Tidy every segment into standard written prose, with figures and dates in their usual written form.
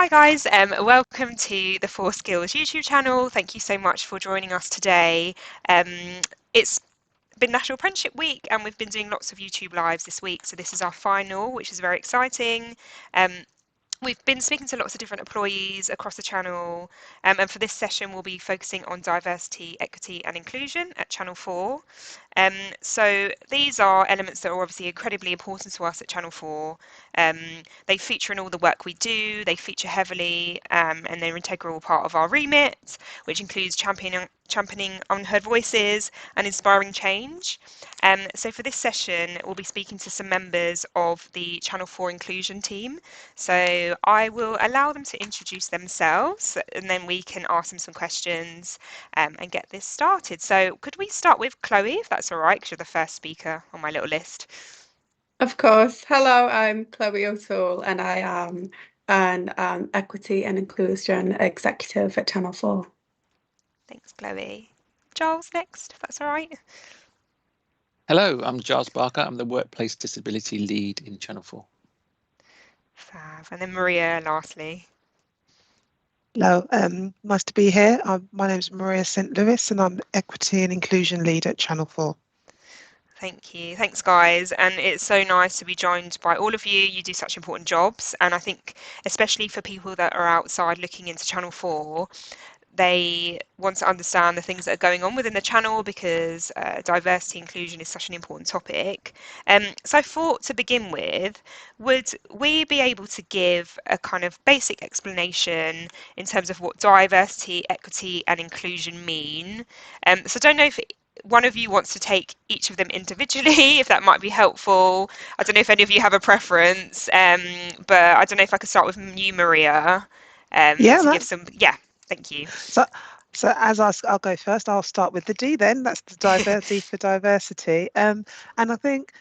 Hi guys, welcome to the Four Skills YouTube channel. Thank you so much for joining us today. It's been National Apprenticeship Week and we've been doing lots of YouTube lives this week, so this is our final, which is very exciting. We've been speaking to lots of different employees across the channel, and for this session we'll be focusing on diversity, equity and inclusion at Channel 4. So these are elements that are obviously incredibly important to us at Channel 4. They feature in all the work we do, they feature heavily, and they're an integral part of our remit, which includes championing unheard voices and inspiring change. So for this session, we'll be speaking to some members of the Channel 4 inclusion team. So I will allow them to introduce themselves and then we can ask them some questions and get this started. So could we start with Chloe, if that's all right, because you're the first speaker on my little list. Of course. Hello, I'm Chloe O'Toole and I am an Equity and Inclusion Executive at Channel 4. Thanks, Chloe. Giles next, if that's all right. Hello, I'm Giles Barker. I'm the Workplace Disability Lead in Channel 4. Fab. And then Maria lastly. Hello, nice to be here. My name is Maria St. Louis and I'm Equity and Inclusion Lead at Channel 4. Thank you. Thanks, guys. And it's so nice to be joined by all of you. You do such important jobs. And I think, especially for people that are outside looking into Channel 4, they want to understand the things that are going on within the channel because diversity inclusion is such an important topic. So I thought to begin with, would we be able to give a kind of basic explanation in terms of what diversity, equity and inclusion mean? So I don't know if one of you wants to take each of them individually, if that might be helpful. I don't know if any of you have a preference, but I don't know if I could start with you, Maria, to give some, thank you. So as I'll go first, I'll start with the D then. That's the diversity for diversity. And I think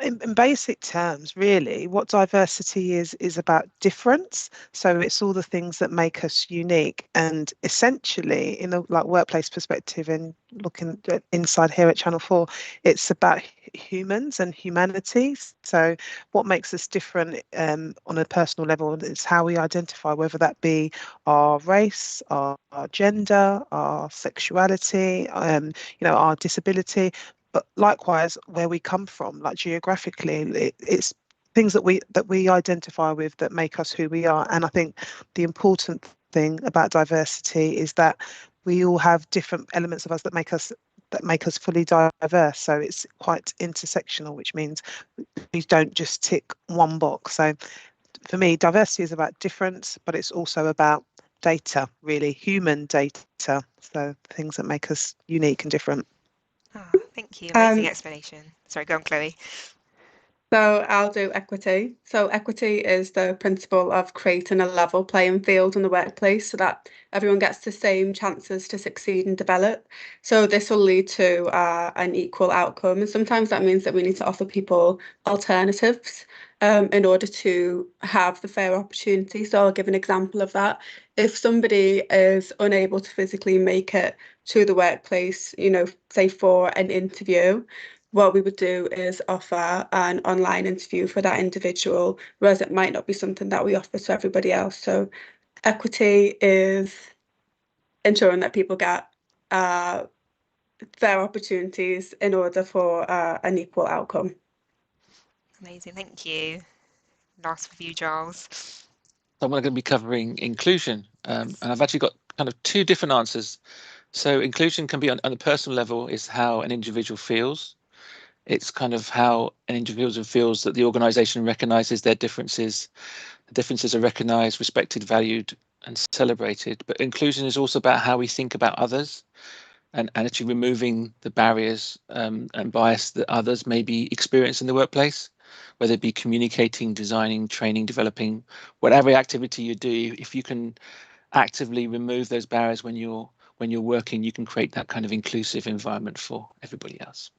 in basic terms, really, what diversity is about difference. So it's all the things that make us unique. And essentially, in a workplace perspective and looking inside here at Channel 4, it's about humans and humanity. So what makes us different on a personal level is how we identify, whether that be our race, our gender, our sexuality, our disability, but likewise where we come from, like geographically, it's things that we identify with that make us who we are. And I think the important thing about diversity is that we all have different elements of us that make us fully diverse. So it's quite intersectional, which means we don't just tick one box. So for me, diversity is about difference, but it's also about data, really human data. So things that make us unique and different. Oh, thank you. Amazing explanation. Sorry, go on, Chloe. So I'll do equity. So equity is the principle of creating a level playing field in the workplace so that everyone gets the same chances to succeed and develop. So this will lead to an equal outcome. And sometimes that means that we need to offer people alternatives in order to have the fair opportunity. So I'll give an example of that. If somebody is unable to physically make it to the workplace, say for an interview, what we would do is offer an online interview for that individual, whereas it might not be something that we offer to everybody else. So equity is ensuring that people get fair opportunities in order for an equal outcome. Amazing, thank you. Last with you, Giles. So I'm going to be covering inclusion, and I've actually got kind of two different answers. So inclusion can be on the personal level is how an individual feels. It's kind of how an individual feels that the organisation recognises their differences. The differences are recognised, respected, valued and celebrated. But inclusion is also about how we think about others and actually removing the barriers and bias that others may be experiencing in the workplace, whether it be communicating, designing, training, developing, whatever activity you do. If you can actively remove those barriers when you're working, you can create that kind of inclusive environment for everybody else.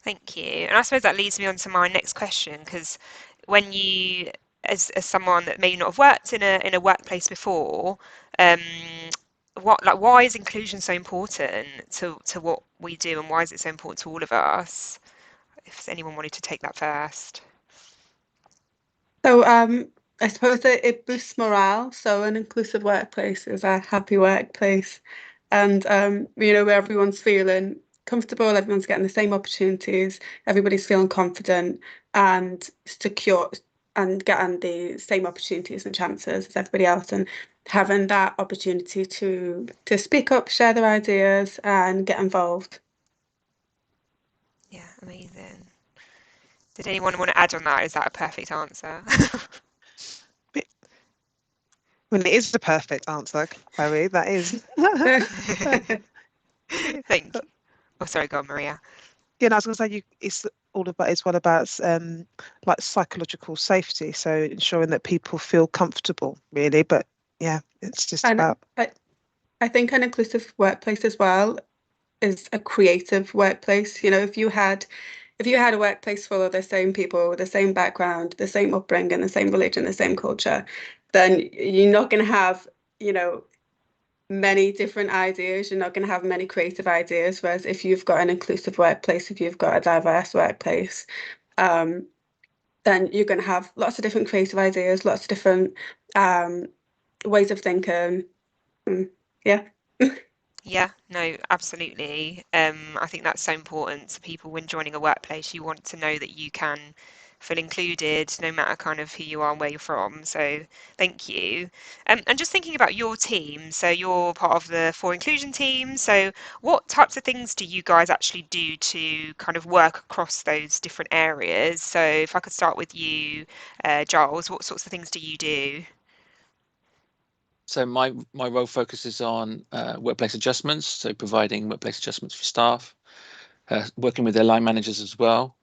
Thank you. And I suppose that leads me on to my next question, because when you, as someone that may not have worked in a workplace before, why is inclusion so important to what we do, and why is it so important to all of us? If anyone wanted to take that first. So I suppose it boosts morale. So an inclusive workplace is a happy workplace, and where everyone's feeling comfortable, everyone's getting the same opportunities, everybody's feeling confident and secure, and getting the same opportunities and chances as everybody else, and having that opportunity to speak up, share their ideas, and get involved. Yeah, amazing. Did anyone want to add on that? Is that a perfect answer? I mean, it is the perfect answer, Chloe. That is. Thank you. Oh, sorry, go on, Maria. Yeah, no, I was going to say it's all about like psychological safety. So ensuring that people feel comfortable, really. But yeah, it's just And about. I think an inclusive workplace as well is a creative workplace. If you had a workplace full of the same people with the same background, the same upbringing, the same religion, the same culture, then you're not going to have, you know, many different ideas. You're not going to have many creative ideas. Whereas if you've got an inclusive workplace, if you've got a diverse workplace, um, then you're going to have lots of different creative ideas, lots of different um, ways of thinking. Yeah. Yeah, no, absolutely. I think that's so important to people when joining a workplace. You want to know that you can feel included no matter kind of who you are and where you're from. So thank you. And just thinking about your team, so you're part of the four inclusion team. So what types of things do you guys actually do to kind of work across those different areas? So if I could start with you, Giles, what sorts of things do you do? So my role focuses on workplace adjustments, so providing workplace adjustments for staff, working with their line managers as well,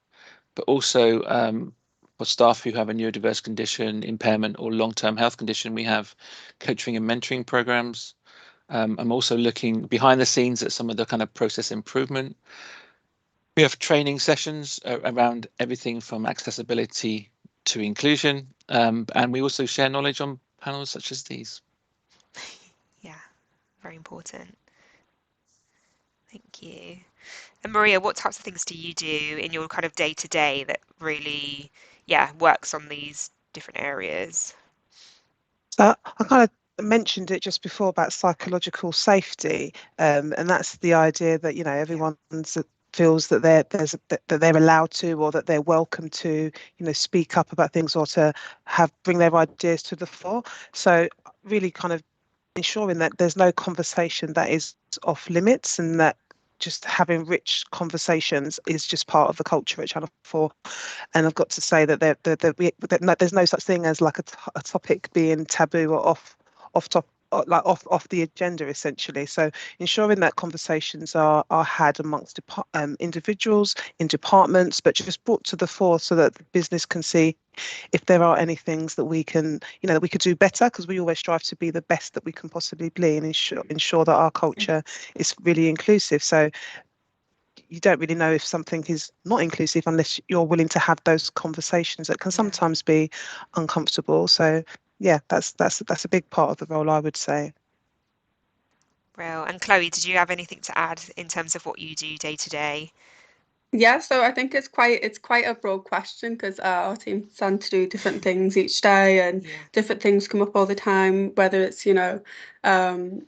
but also for staff who have a neurodiverse condition, impairment, or long-term health condition, we have coaching and mentoring programs. I'm also looking behind the scenes at some of the kind of process improvement. We have training sessions around everything from accessibility to inclusion, and we also share knowledge on panels such as these. Yeah, very important. Thank you. And Maria, what types of things do you do in your kind of day to day that really, yeah, works on these different areas? So I kind of mentioned it just before about psychological safety, and that's the idea that Yeah, everyone's feels that they're allowed to, or that they're welcome to speak up about things, or to bring their ideas to the fore. So really kind of ensuring that there's no conversation that is off limits, and that just having rich conversations is just part of the culture at Channel 4. And I've got to say that there's no such thing as like a topic being taboo or off top, like off the agenda, essentially. So ensuring that conversations are had amongst individuals in departments, but just brought to the fore so that the business can see if there are any things that we can, that we could do better, because we always strive to be the best that we can possibly be, and ensure that our culture is really inclusive. So you don't really know if something is not inclusive unless you're willing to have those conversations that can yeah. sometimes be uncomfortable. So yeah, that's a big part of the role, I would say. Well, and Chloe, did you have anything to add in terms of what you do day to day? Yeah, so I think it's quite a broad question because our team tend to do different things each day, and Yeah, different things come up all the time, whether it's, um,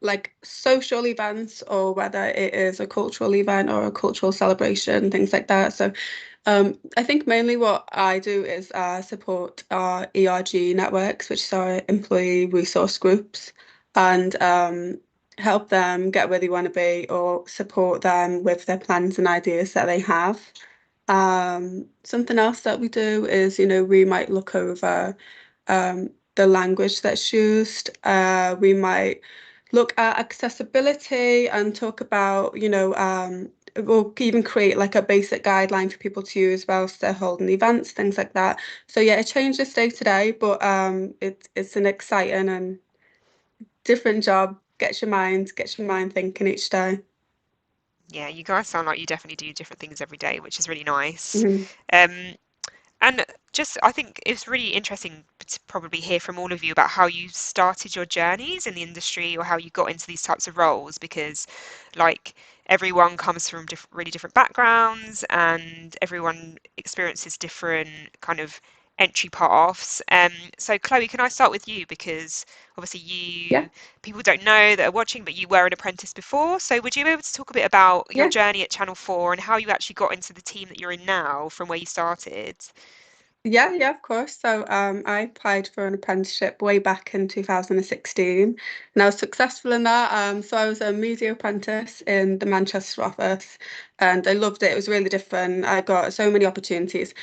like social events, or whether it is a cultural event or a cultural celebration, things like that. So I think mainly what I do is support our ERG networks, which is our employee resource groups, and help them get where they want to be, or support them with their plans and ideas that they have. Something else that we do is, we might look over the language that's used. We might look at accessibility and talk about, we'll even create like a basic guideline for people to use whilst they're holding events, things like that. So yeah, it changes day to day, but it's an exciting and different job. Gets your mind thinking each day. yeah, you guys sound like you definitely do different things every day, which is really nice. Mhm. Um, And just, I think it's really interesting to probably hear from all of you about how you started your journeys in the industry, or how you got into these types of roles, because like everyone comes from really different backgrounds, and everyone experiences different kind of entry paths. So Chloe, can I start with you, because obviously Yeah, people don't know that are watching, but you were an apprentice before. So would you be able to talk a bit about your yeah. journey at Channel 4 and how you actually got into the team that you're in now from where you started? Yeah, of course. So I applied for an apprenticeship way back in 2016 and I was successful in that. So I was a media apprentice in the Manchester office and I loved it. It was really different. I got so many opportunities.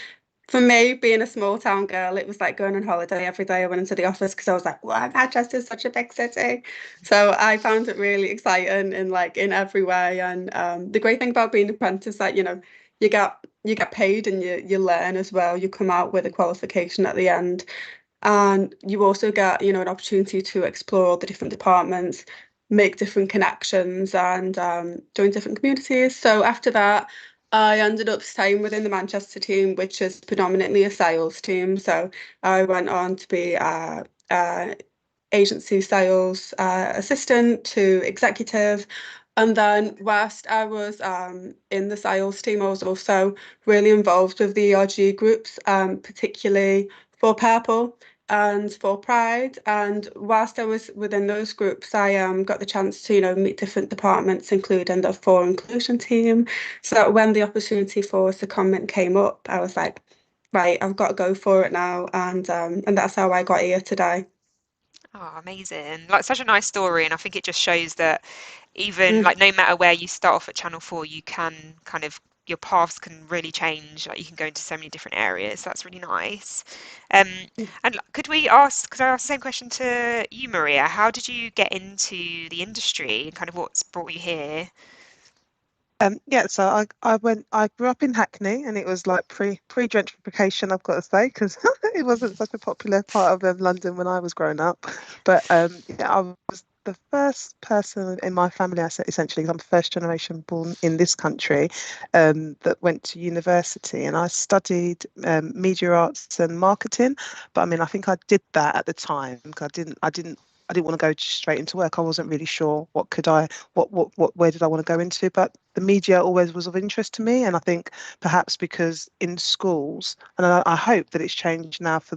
For me, being a small town girl, it was like going on holiday every day. I went into the office because I was like, wow, Manchester's such a big city. So I found it really exciting in like in every way. And the great thing about being an apprentice that, you get paid and you learn as well. You come out with a qualification at the end. And you also get, an opportunity to explore all the different departments, make different connections, and join different communities. So after that, I ended up staying within the Manchester team, which is predominantly a sales team. So I went on to be agency sales assistant to executive. And then whilst I was in the sales team, I was also really involved with the ERG groups, particularly for Purple and for Pride. And whilst I was within those groups, I got the chance to, meet different departments, including the For Inclusion team. So that when the opportunity for secondment came up, I was like, right, I've got to go for it now. And that's how I got here today. Oh, amazing. Like, such a nice story, and I think it just shows that even Mm. like no matter where you start off at Channel 4, you can kind of your paths can really change. Like, you can go into so many different areas. So that's really nice. Um, and could we ask, could I ask the same question to you, Maria? How did you get into the industry and kind of what's brought you here? Yeah, so I grew up in Hackney, and it was like pre gentrification, I've got to say, because it wasn't such a popular part of London when I was growing up. But yeah, I was the first person in my family, I said essentially, 'cause I'm first generation born in this country, that went to university, and I studied media arts and marketing. But I mean, I think I did that at the time because I didn't want to go straight into work. I wasn't really sure where did I want to go into, but the media always was of interest to me. And I think perhaps because in schools, and I hope that it's changed now for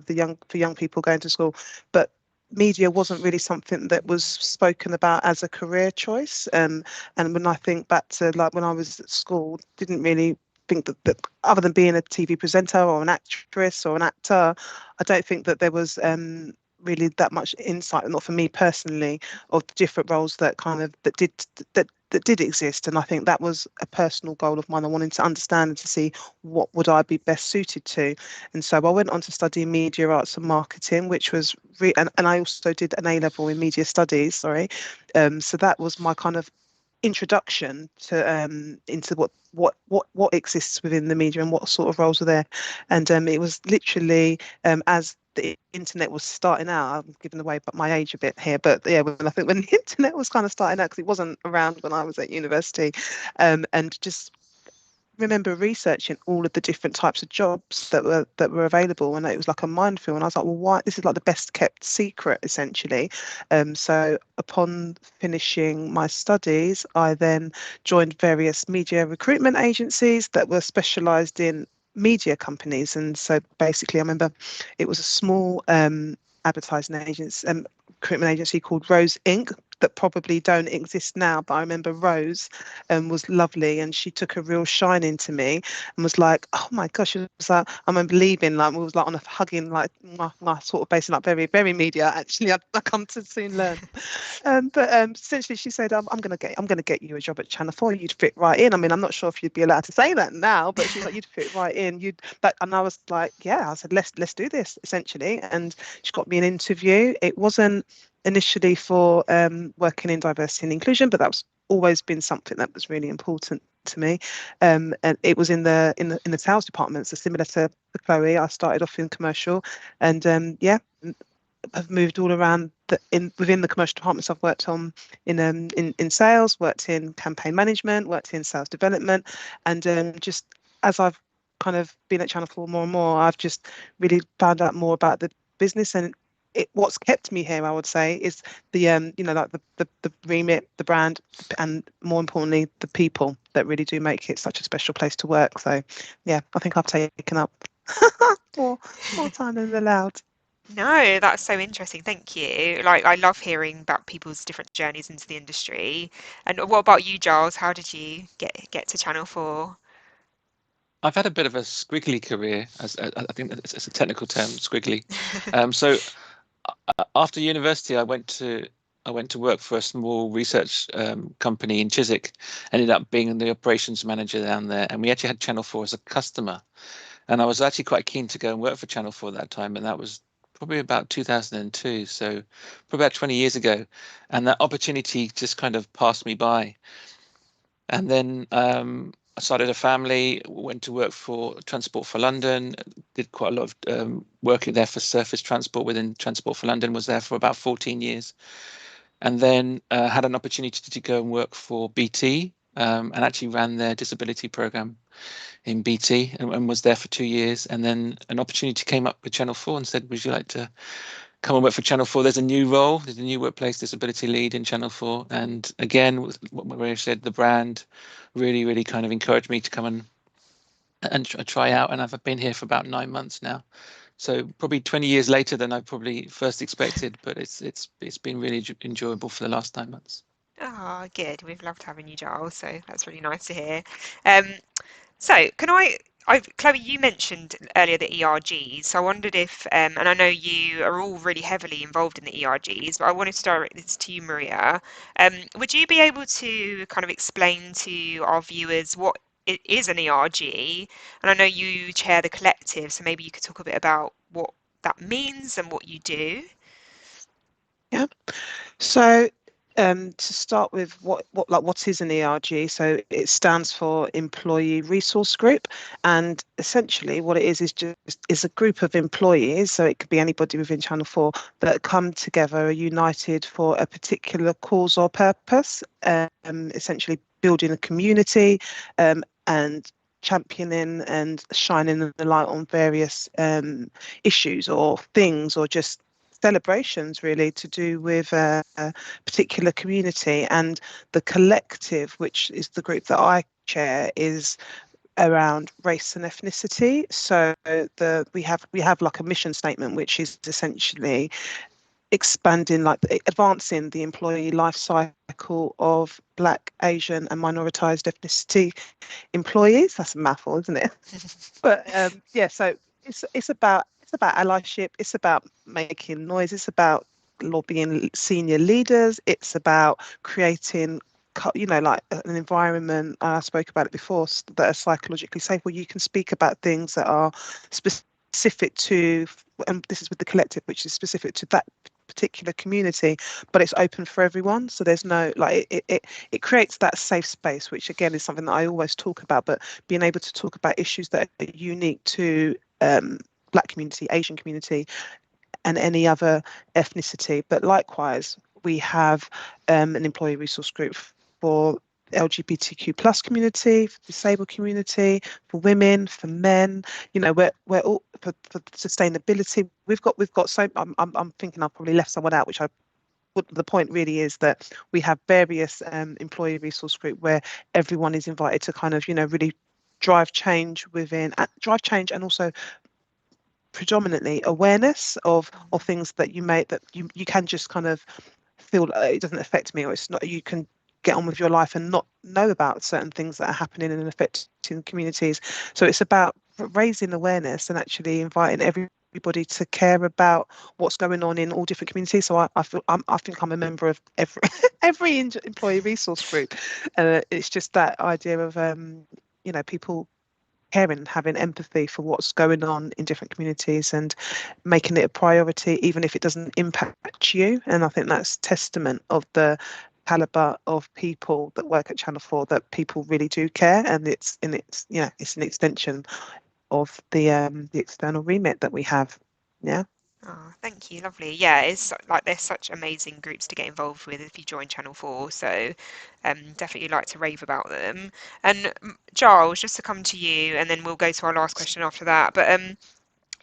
young people going to school, but media wasn't really something that was spoken about as a career choice. And when I think back to like when I was at school, didn't really think that other than being a TV presenter or an actress or an actor, I don't think that there was really that much insight, not for me personally, of the different roles that kind of that did exist. And I think that was a personal goal of mine. I wanted to understand and to see what would I be best suited to. And so I went on to study media arts and marketing, which was and I also did an A level in media studies, sorry. So that was my kind of introduction to into what exists within the media and what sort of roles are there. And it was literally as the internet was starting out. I'm giving away but my age a bit here, but yeah, I think when the internet was kind of starting out, because it wasn't around when I was at university, and just remember researching all of the different types of jobs that were available, and it was like a minefield. And I was like, well, why, this is like the best kept secret essentially. So upon finishing my studies, I then joined various media recruitment agencies that were specialized in media companies. And so basically I remember it was a small advertising agency, recruitment agency called Rose Inc. that probably don't exist now, but I remember Rose was lovely, and she took a real shine into me and was like, oh my gosh, it was like, I remember leaving, like we was like on a hugging, like my sort of basing, like very, very media actually. I come to soon learn. But essentially she said, I'm gonna get you a job at Channel 4. You'd fit right in. I mean, I'm not sure if you'd be allowed to say that now, but she was like, you'd fit right in. And I was like, yeah. I said, let's do this essentially. And she got me an interview. It wasn't initially for working in diversity and inclusion, but that was always been something that was really important to me. And it was in the sales department, so similar to Chloe. I started off in commercial, and yeah, I've moved all around within the commercial departments. I've worked on in sales, worked in campaign management, worked in sales development, and just as I've kind of been at Channel 4 more and more, I've just really found out more about the business. And what's kept me here, I would say, is the like the remit, the brand, and more importantly, the people that really do make it such a special place to work. So yeah, I think I've taken up more more time than allowed. No, that's so interesting. Thank you. Like, I love hearing about people's different journeys into the industry. And what about you, Giles? How did you get to Channel 4? I've had a bit of a squiggly career, as I think it's a technical term, squiggly. So after university, I went to work for a small research company in Chiswick. Ended up being the operations manager down there, and we actually had Channel 4 as a customer. And I was actually quite keen to go and work for Channel 4 at that time, and that was probably about 2002, so probably about 20 years ago. And that opportunity just kind of passed me by. And then I started a family, went to work for Transport for London, did quite a lot of work there for surface transport within Transport for London, was there for about 14 years. And then had an opportunity to go and work for BT, and actually ran their disability program in BT, and was there for 2 years. And then an opportunity came up with Channel 4 and said, would you like to come and work for Channel 4? There's a new role, there's a new workplace disability lead in Channel 4. And again, what Maria said, the brand really kind of encouraged me to come and try out. And I've been here for about 9 months now. So probably 20 years later than I probably first expected, but it's been really enjoyable for the last 9 months. Ah, good. We've loved having you, Giles. So that's really nice to hear. Um, So, Chloe, you mentioned earlier the ERGs. So I wondered if, and I know you are all really heavily involved in the ERGs, but I wanted to direct this to you, Maria. Would you be able to kind of explain to our viewers what it is an ERG? And I know you chair the collective, so maybe you could talk a bit about what that means and what you do. Yeah. So to start with, what is an ERG? So it stands for Employee Resource Group, and essentially what it is a group of employees. So it could be anybody within Channel 4 that come together, are united for a particular cause or purpose. Essentially building a community, and championing and shining the light on various issues or things, or just celebrations really to do with a particular community. And the collective, which is the group that I chair, is around race and ethnicity. So we have like a mission statement, which is essentially expanding, like advancing the employee life cycle of Black, Asian and minoritized ethnicity employees. That's a mouthful, isn't it? But yeah, so it's about allyship. It's about making noise. It's about lobbying senior leaders. It's about creating, like an environment. I spoke about it before, that are psychologically safe, where you can speak about things that are specific to, and this is with the collective, which is specific to that particular community, but it's open for everyone. So there's no, like, it creates that safe space, which again is something that I always talk about, but being able to talk about issues that are unique to Black community, Asian community and any other ethnicity. But likewise, we have an employee resource group for LGBTQ plus community, for disabled community, for women, for men. We're all for sustainability. We've got so I'm thinking I've probably left someone out, which the point really is that we have various employee resource group where everyone is invited to kind of really drive change and also predominantly awareness of things that you can just kind of feel like it doesn't affect me, or it's not, you can get on with your life and not know about certain things that are happening and affecting communities. So it's about raising awareness and actually inviting everybody to care about what's going on in all different communities. So I think I'm a member of every employee resource group. It's just that idea of people caring, having empathy for what's going on in different communities and making it a priority, even if it doesn't impact you. And I think that's testament of the caliber of people that work at Channel 4, that people really do care, and it's an extension of the external remit that we have. Yeah. Oh, thank you, lovely. Yeah, it's like there's such amazing groups to get involved with if you join Channel 4, so definitely like to rave about them. And Giles, just to come to you, and then we'll go to our last question after that. But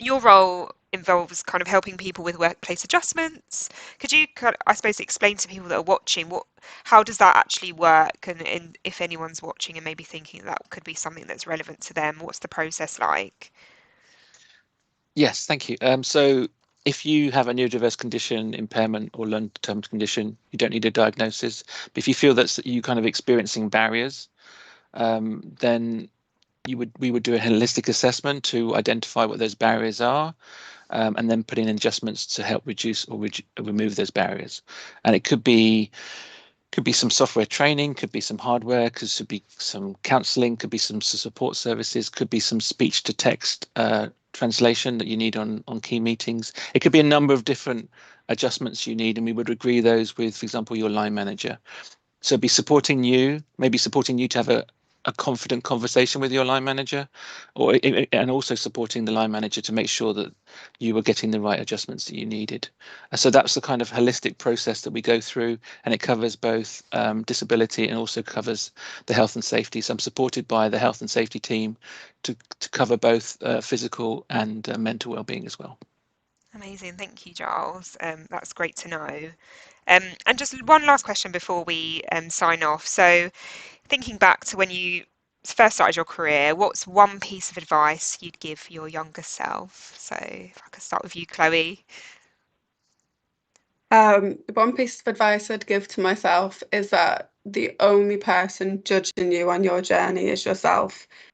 your role involves kind of helping people with workplace adjustments. Could you, I suppose, explain to people that are watching how does that actually work, and if anyone's watching and maybe thinking that could be something that's relevant to them, what's the process like? Yes, thank you. So if you have a neurodiverse condition, impairment, or learning determined condition, you don't need a diagnosis. But if you feel that you kind of experiencing barriers, then we would do a holistic assessment to identify what those barriers are, and then put in adjustments to help reduce or remove those barriers. And it could be some software training, could be some hardware, could be some counseling, could be some support services, could be some speech to text translation that you need on key meetings. It could be a number of different adjustments you need, and we would agree those with, for example, your line manager. So be supporting you, maybe supporting you to have a confident conversation with your line manager, and also supporting the line manager to make sure that you were getting the right adjustments that you needed. So that's the kind of holistic process that we go through, and it covers both disability and also covers the health and safety. So I'm supported by the health and safety team to cover both physical and mental well-being as well. Amazing, thank you, Giles. That's great to know. And just one last question before we sign off. So, thinking back to when you first started your career, what's one piece of advice you'd give your younger self? So, if I could start with you, Chloe. One piece of advice I'd give to myself is that the only person judging you on your journey is yourself.